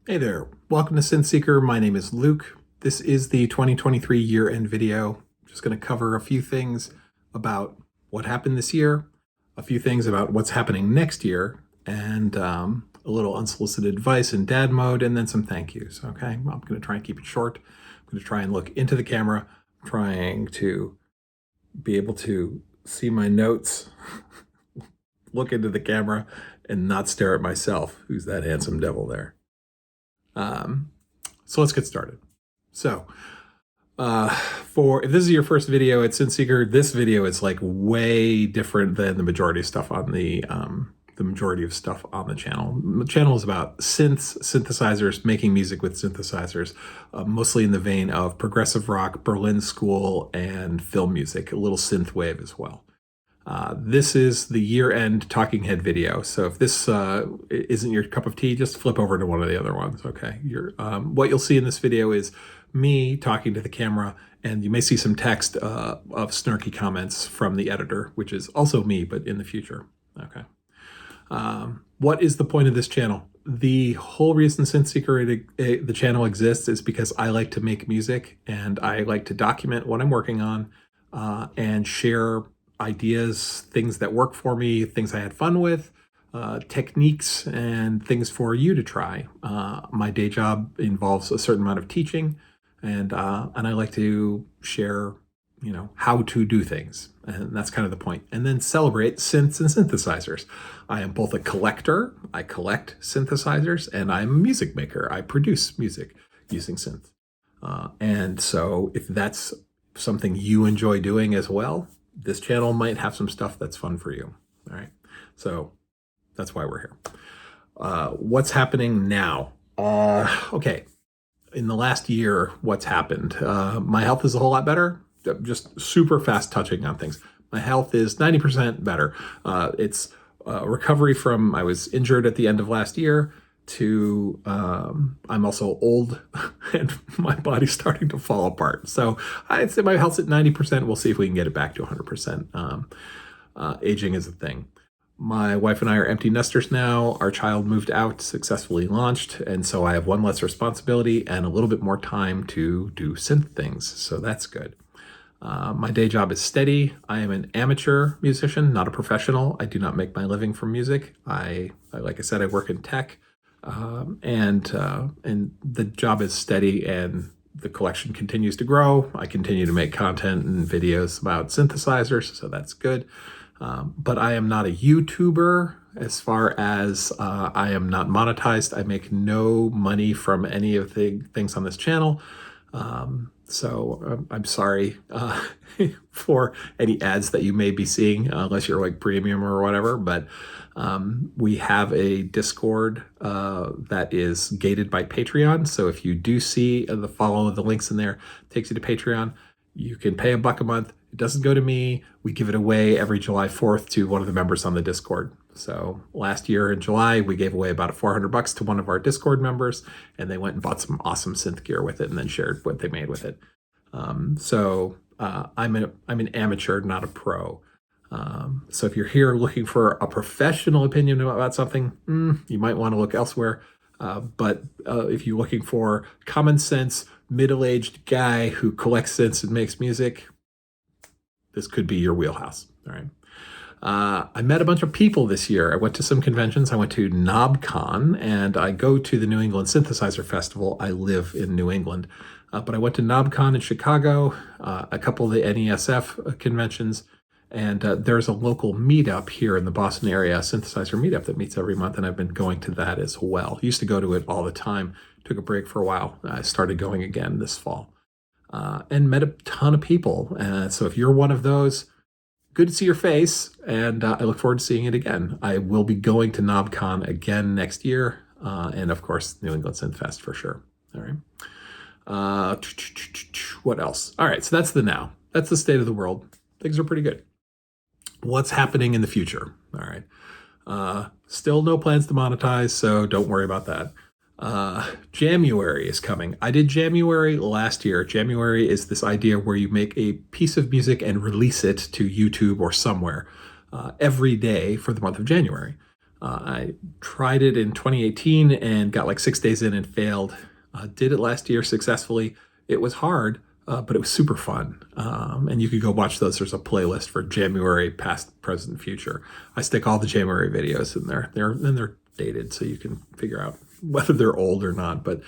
Hey there, welcome to Synth Seeker. My name is Luke. This is the 2023 year-end video. Just going to cover a few things about what happened this year, a few things about what's happening next year, and a little unsolicited advice in dad mode, and then some thank yous. Okay, I'm going to try and keep it short. I'm going to try and look into the camera, trying to be able to see my notes, look into the camera, and not stare at myself. Who's that handsome devil there? So let's get started. So, if this is your first video at Synth Seeker, this video is like way different than the majority of stuff on the majority of stuff on the channel. The channel is about synths, synthesizers, making music with synthesizers, mostly in the vein of progressive rock, Berlin school, and film music, a little synth wave as well. This is the year-end talking head video. So if this isn't your cup of tea, just flip over to one of the other ones. Okay. What you'll see in this video is me talking to the camera, and you may see some text of snarky comments from the editor, which is also me, but in the future. Okay. What is the point of this channel? The whole reason Synth Seeker, the channel exists, is because I like to make music and I like to document what I'm working on and share ideas, things that work for me, things I had fun with, techniques, and things for you to try. My day job involves a certain amount of teaching, and I like to share, how to do things, and that's kind of the point. And then celebrate synths and synthesizers. I am both a collector, I collect synthesizers, and I'm a music maker. I produce music using synths. And so if that's something you enjoy doing as well, this channel might have some stuff that's fun for you. All right. So that's why we're here. What's happening now? Okay. In the last year, what's happened? My health is a whole lot better. Just super fast touching on things. My health is 90% better. It's recovery from, I was injured at the end of last year, to I'm also old and my body's starting to fall apart. So I'd say my health's at 90%. We'll see if we can get it back to 100%. Aging is a thing. My wife and I are empty nesters now. Our child moved out, successfully launched, and so I have one less responsibility and a little bit more time to do synth things. So that's good. My day job is steady. I am an amateur musician, not a professional. I do not make my living from music. Like I said, I work in tech. And the job is steady and the collection continues to grow. I continue to make content and videos about synthesizers, so that's good. But I am not a YouTuber as far as I am not monetized. I make no money from any of the things on this channel. So I'm sorry for any ads that you may be seeing, unless you're like premium or whatever. But we have a Discord that is gated by Patreon. So if you do see follow the links in there, it takes you to Patreon. You can pay $1 a month. It doesn't go to me. We give it away every July 4th to one of the members on the Discord. So last year in July, we gave away about $400 to one of our Discord members, and they went and bought some awesome synth gear with it and then shared what they made with it. So I'm an amateur, not a pro. So if you're here looking for a professional opinion about something, you might want to look elsewhere. But if you're looking for common sense, middle-aged guy who collects synths and makes music, this could be your wheelhouse. All right. I met a bunch of people this year. I went to some conventions. I went to NobCon, and I go to the New England Synthesizer Festival. I live in New England. But I went to NobCon in Chicago, a couple of the NESF conventions, and there's a local meetup here in the Boston area, a synthesizer meetup that meets every month, and I've been going to that as well. Used to go to it all the time, took a break for a while. I started going again this fall, and met a ton of people. So if you're one of those, good to see your face, and I look forward to seeing it again. I will be going to NobCon again next year, and of course, New England Synth Fest for sure. All right. What else? All right, so that's the now. That's the state of the world. Things are pretty good. What's happening in the future? All right. Still no plans to monetize, so don't worry about that. January is coming. I did January last year. January is this idea where you make a piece of music and release it to YouTube or somewhere every day for the month of January. I tried it in 2018 and got like 6 days in and failed. Did it last year successfully. It was hard, but it was super fun. And you could go watch those. There's a playlist for January, past, present, future. I stick all the January videos in there. They're dated, so you can figure out whether they're old or not. But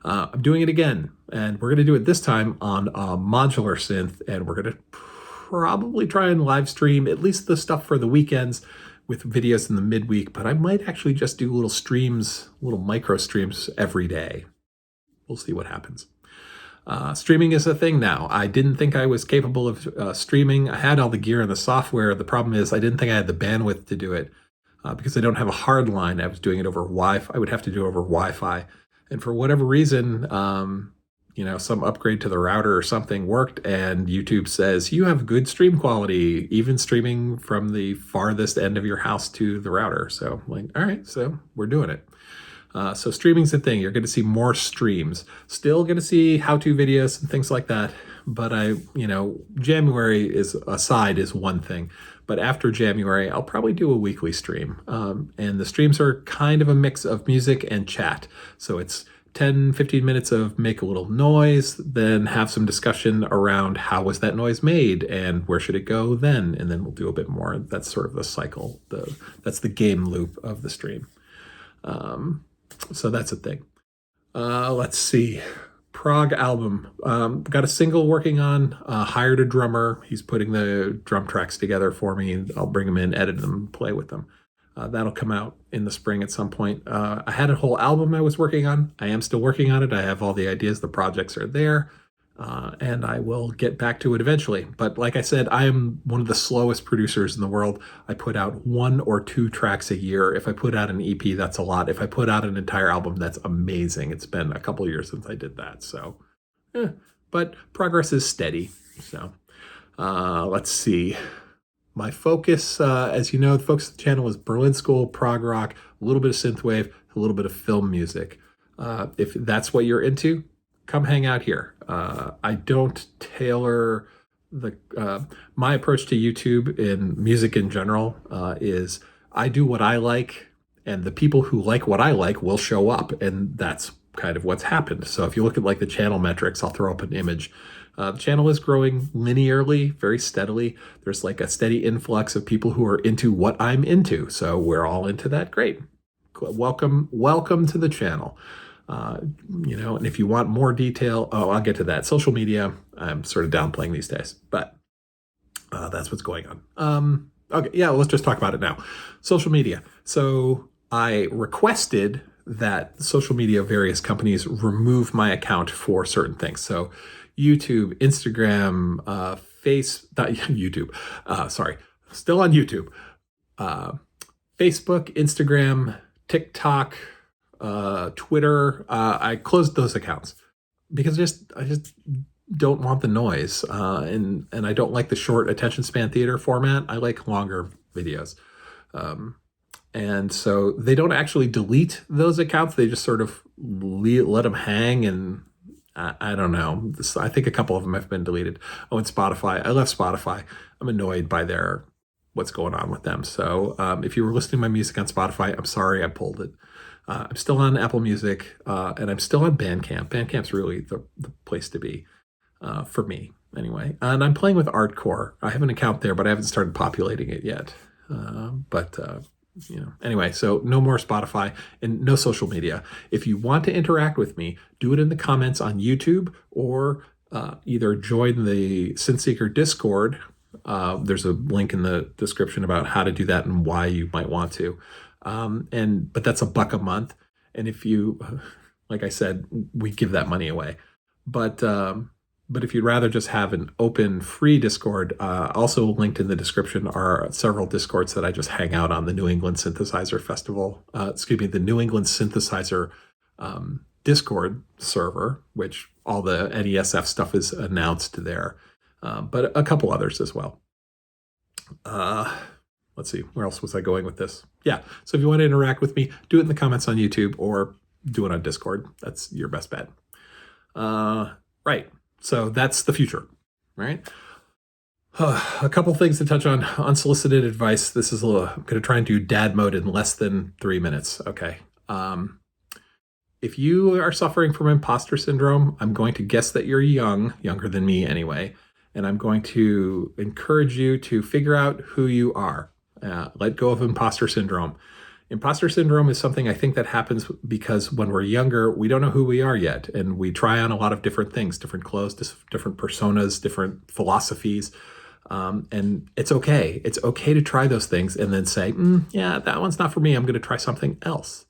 I'm doing it again, and we're going to do it this time on a modular synth, and we're going to probably try and live stream at least the stuff for the weekends with videos in the midweek, but I might actually just do little streams, little micro streams every day. We'll see what happens. Streaming is a thing now. I didn't think I was capable of streaming. I had all the gear and the software. The problem is I didn't think I had the bandwidth to do it because I don't have a hard line. I was doing it over Wi-Fi. I would have to do it over Wi-Fi. And for whatever reason, some upgrade to the router or something worked, and YouTube says you have good stream quality, even streaming from the farthest end of your house to the router. So I'm like, all right, so we're doing it. So streaming's the thing. You're going to see more streams. Still going to see how-to videos and things like that. But January is one thing. But after January, I'll probably do a weekly stream. And the streams are kind of a mix of music and chat. So it's 10, 15 minutes of make a little noise, then have some discussion around how was that noise made and where should it go then? And then we'll do a bit more. That's sort of the cycle. That's the game loop of the stream. So that's a thing. Let's see. Prog album. Got a single working on. Hired a drummer. He's putting the drum tracks together for me. I'll bring them in, edit them, play with them. That'll come out in the spring at some point. I had a whole album I was working on. I am still working on it. I have all the ideas. The projects are there. And I will get back to it eventually. But like I said, I am one of the slowest producers in the world. I put out 1 or 2 tracks a year. If I put out an EP, that's a lot. If I put out an entire album, that's amazing. It's been a couple years since I did that. So, but progress is steady. So let's see. My focus, as you know, the focus of the channel is Berlin School, prog rock, a little bit of synthwave, a little bit of film music. If that's what you're into, come hang out here. I don't tailor my approach to YouTube in music in general is I do what I like, and the people who like what I like will show up, and that's kind of what's happened. So if you look at like the channel metrics, I'll throw up an image. The channel is growing linearly, very steadily. There's like a steady influx of people who are into what I'm into. So we're all into that. Great. Welcome to the channel. And if you want more detail, I'll get to that. Social media, I'm sort of downplaying these days, but that's what's going on. Okay, yeah, let's just talk about it now. Social media. So I requested that social media, various companies remove my account for certain things. So YouTube, Instagram, still on YouTube, Facebook, Instagram, TikTok, Twitter. I closed those accounts because I just don't want the noise, and I don't like the short attention span theater format. I like longer videos, and so they don't actually delete those accounts. They just sort of let them hang, and I don't know. I think a couple of them have been deleted. Oh, and Spotify. I left Spotify. I'm annoyed by what's going on with them. So if you were listening to my music on Spotify, I'm sorry I pulled it. I'm still on Apple Music, and I'm still on Bandcamp. Bandcamp's really the place to be for me, anyway. And I'm playing with Artcore. I have an account there, but I haven't started populating it yet. Anyway, so no more Spotify and no social media. If you want to interact with me, do it in the comments on YouTube or either join the Synth Seeker Discord. There's a link in the description about how to do that and why you might want to. But that's $1 a month. And if you, like I said, we give that money away. But if you'd rather just have an open, free Discord, also linked in the description are several Discords that I just hang out on. The New England Synthesizer Festival, the New England Synthesizer Discord server, which all the NESF stuff is announced there, but a couple others as well. Let's see, where else was I going with this? Yeah, so if you want to interact with me, do it in the comments on YouTube or do it on Discord. That's your best bet. Right, so that's the future, right? A couple things to touch on. Unsolicited advice. This is I'm going to try and do dad mode in less than 3 minutes. Okay. If you are suffering from imposter syndrome, I'm going to guess that you're younger than me anyway, and I'm going to encourage you to figure out who you are. Let go of imposter syndrome. Imposter syndrome is something I think that happens because when we're younger, we don't know who we are yet, and we try on a lot of different things, different clothes, different personas, different philosophies. And it's okay. It's okay to try those things and then say, yeah, that one's not for me. I'm going to try something else.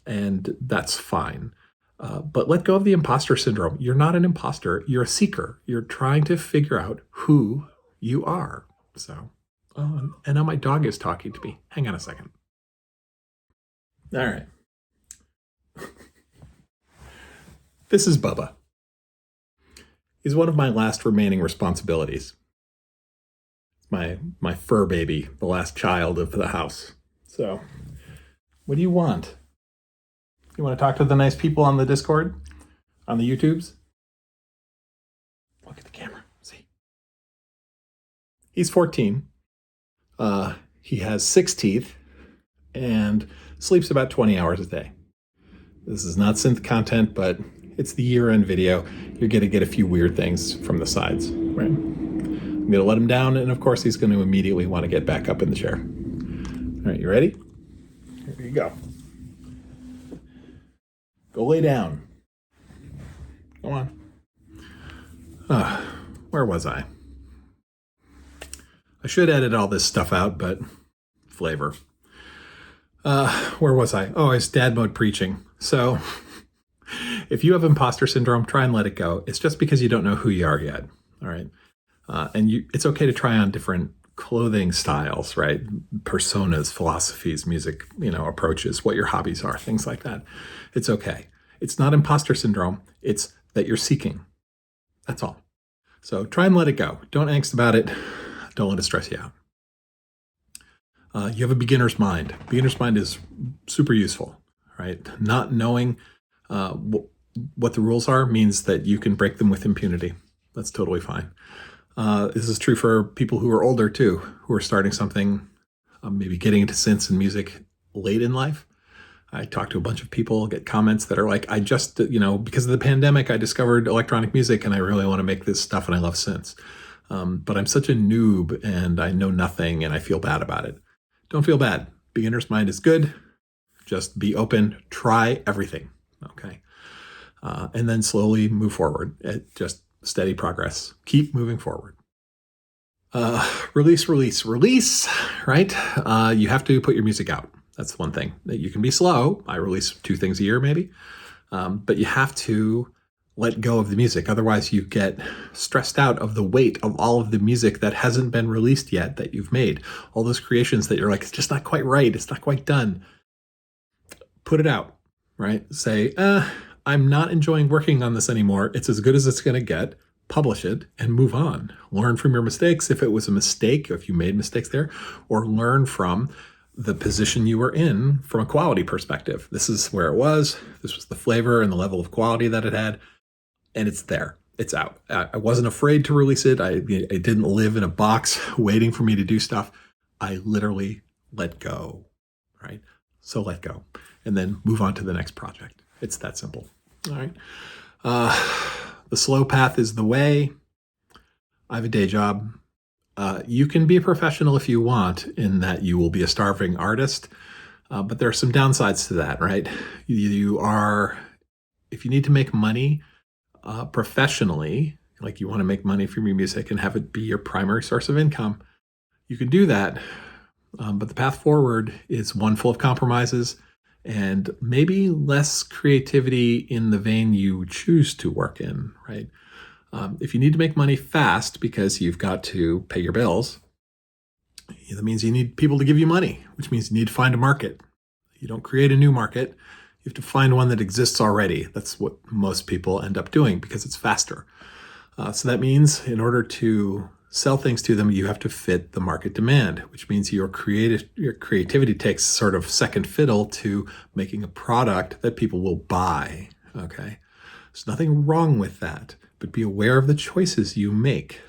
And that's fine. But let go of the imposter syndrome. You're not an imposter. You're a seeker. You're trying to figure out who you are. So, and now my dog is talking to me. Hang on a second. All right. This is Bubba. He's one of my last remaining responsibilities. My fur baby, the last child of the house. So, what do you want? You want to talk to the nice people on the Discord? On the YouTubes? Look at the camera. See? He's 14. He has 6 teeth and sleeps about 20 hours a day. This is not synth content, but it's the year-end video. You're going to get a few weird things from the sides, right? I'm going to let him down, and of course he's going to immediately want to get back up in the chair. All right, you ready? Here you go. Go lay down. Go on. Where was I? I should edit all this stuff out, but flavor. Where was I? Oh, it's dad mode preaching. So if you have imposter syndrome, try and let it go. It's just because you don't know who you are yet. All right. It's okay to try on different clothing styles, right? Personas, philosophies, music, approaches, what your hobbies are, things like that. It's okay. It's not imposter syndrome. It's that you're seeking. That's all. So try and let it go. Don't angst about it. Don't let it stress you out. You have a beginner's mind. Beginner's mind is super useful, right? Not knowing what the rules are means that you can break them with impunity. That's totally fine. This is true for people who are older too, who are starting something, maybe getting into synths and music late in life. I talk to a bunch of people, get comments that are like, I just, because of the pandemic, I discovered electronic music and I really want to make this stuff and I love synths. But I'm such a noob and I know nothing and I feel bad about it. Don't feel bad. Beginner's mind is good. Just be open, try everything, okay? And then slowly move forward. Just steady progress. Keep moving forward. Release, right? You have to put your music out. That's one thing. You can be slow. I release 2 things a year maybe. But you have to let go of the music. Otherwise, you get stressed out of the weight of all of the music that hasn't been released yet that you've made. All those creations that you're like, it's just not quite right. It's not quite done. Put it out, right? Say, I'm not enjoying working on this anymore. It's as good as it's going to get. Publish it and move on. Learn from your mistakes if it was a mistake, if you made mistakes there, or learn from the position you were in from a quality perspective. This is where it was. This was the flavor and the level of quality that it had. And it's there. It's out. I wasn't afraid to release it. I didn't live in a box waiting for me to do stuff. I literally let go, right? So let go and then move on to the next project. It's that simple. All right. The slow path is the way. I have a day job. You can be a professional if you want, in that you will be a starving artist. But there are some downsides to that, right? If you need to make money professionally, like you want to make money from your music and have it be your primary source of income, you can do that. But the path forward is one full of compromises and maybe less creativity in the vein you choose to work in, right? If you need to make money fast because you've got to pay your bills, that means you need people to give you money, which means you need to find a market. You don't create a new market. You have to find one that exists already. That's what most people end up doing because it's faster. So that means in order to sell things to them, you have to fit the market demand, which means your creativity takes sort of second fiddle to making a product that people will buy, okay? There's nothing wrong with that, but be aware of the choices you make.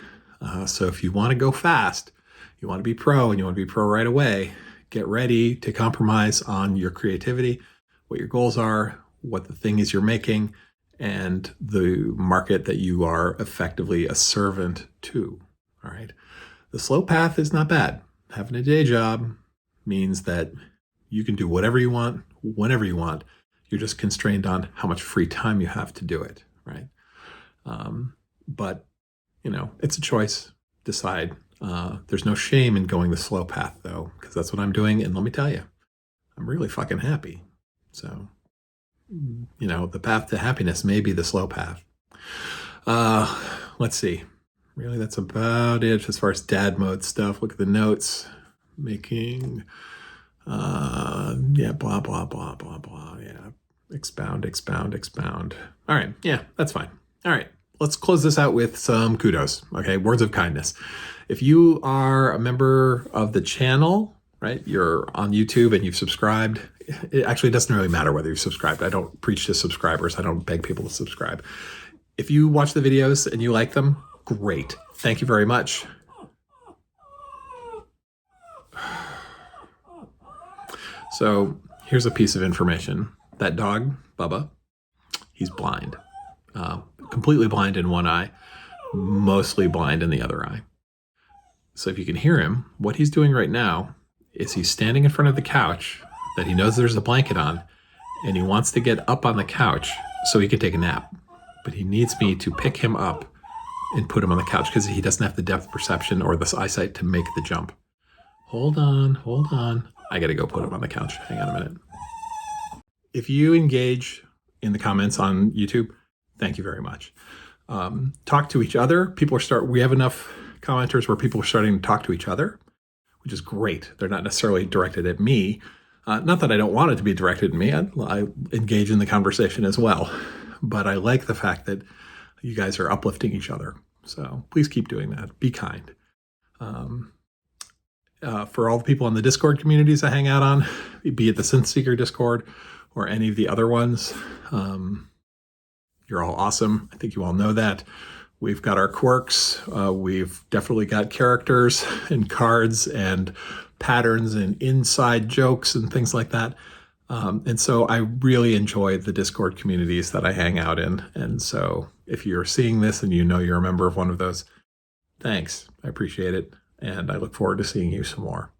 So if you want to go fast, you want to be pro and you want to be pro right away, get ready to compromise on your creativity, what your goals are, what the thing is you're making, and the market that you are effectively a servant to. All right. The slow path is not bad. Having a day job means that you can do whatever you want, whenever you want. You're just constrained on how much free time you have to do it, right? But, it's a choice. Decide. There's no shame in going the slow path, though, because that's what I'm doing. And let me tell you, I'm really fucking happy. So, the path to happiness may be the slow path. Let's see. Really, that's about it as far as dad mode stuff. Look at the notes. Making, blah, blah, blah, blah, blah. Yeah. Expound. All right. Yeah, that's fine. All right. Let's close this out with some kudos. Okay. Words of kindness. If you are a member of the channel, right, you're on YouTube and you've subscribed, it actually doesn't really matter whether you've subscribed. I don't preach to subscribers. I don't beg people to subscribe. If you watch the videos and you like them, great. Thank you very much. So here's a piece of information. That dog, Bubba, he's blind. Completely blind in one eye, mostly blind in the other eye. So if you can hear him, what he's doing right now is he's standing in front of the couch that he knows there's a blanket on, and he wants to get up on the couch so he can take a nap. But he needs me to pick him up and put him on the couch because he doesn't have the depth perception or the eyesight to make the jump. Hold on. I got to go put him on the couch. Hang on a minute. If you engage in the comments on YouTube, thank you very much. Talk to each other. We have enough commenters where people are starting to talk to each other, which is great. They're not necessarily directed at me. Not that I don't want it to be directed at me. I engage in the conversation as well. But I like the fact that you guys are uplifting each other. So please keep doing that. Be kind. For all the people in the Discord communities I hang out on, be it the Synth Seeker Discord or any of the other ones, you're all awesome. I think you all know that. We've got our quirks. We've definitely got characters and cards and patterns and inside jokes and things like that. And so I really enjoy the Discord communities that I hang out in. And so if you're seeing this and you're a member of one of those, thanks. I appreciate it. And I look forward to seeing you some more.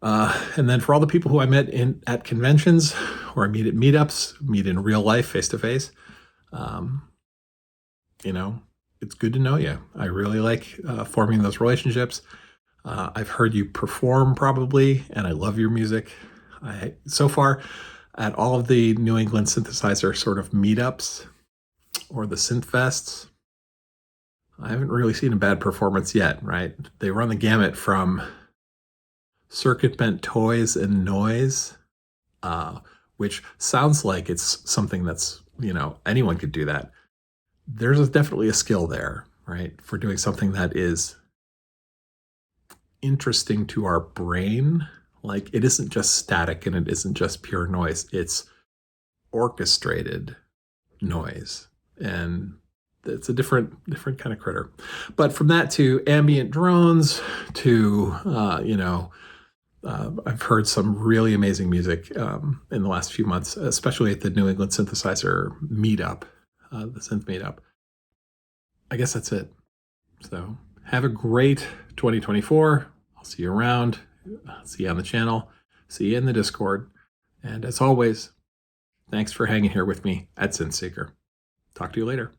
And then for all the people who I met at conventions or I meet at meetups, meet in real life, face-to-face, it's good to know you. I really like forming those relationships. I've heard you perform probably, and I love your music. So far, at all of the New England synthesizer sort of meetups or the synth fests, I haven't really seen a bad performance yet, right? They run the gamut from circuit bent toys and noise, which sounds like it's something that's, anyone could do that. There's definitely a skill there, right? For doing something that is interesting to our brain. Like it isn't just static and it isn't just pure noise. It's orchestrated noise. And it's a different kind of critter. But from that to ambient drones to, I've heard some really amazing music in the last few months, especially at the New England Synthesizer meetup, the synth meetup. I guess that's it. So have a great 2024. I'll see you around. See you on the channel. See you in the Discord. And as always, thanks for hanging here with me at Synth Seeker. Talk to you later.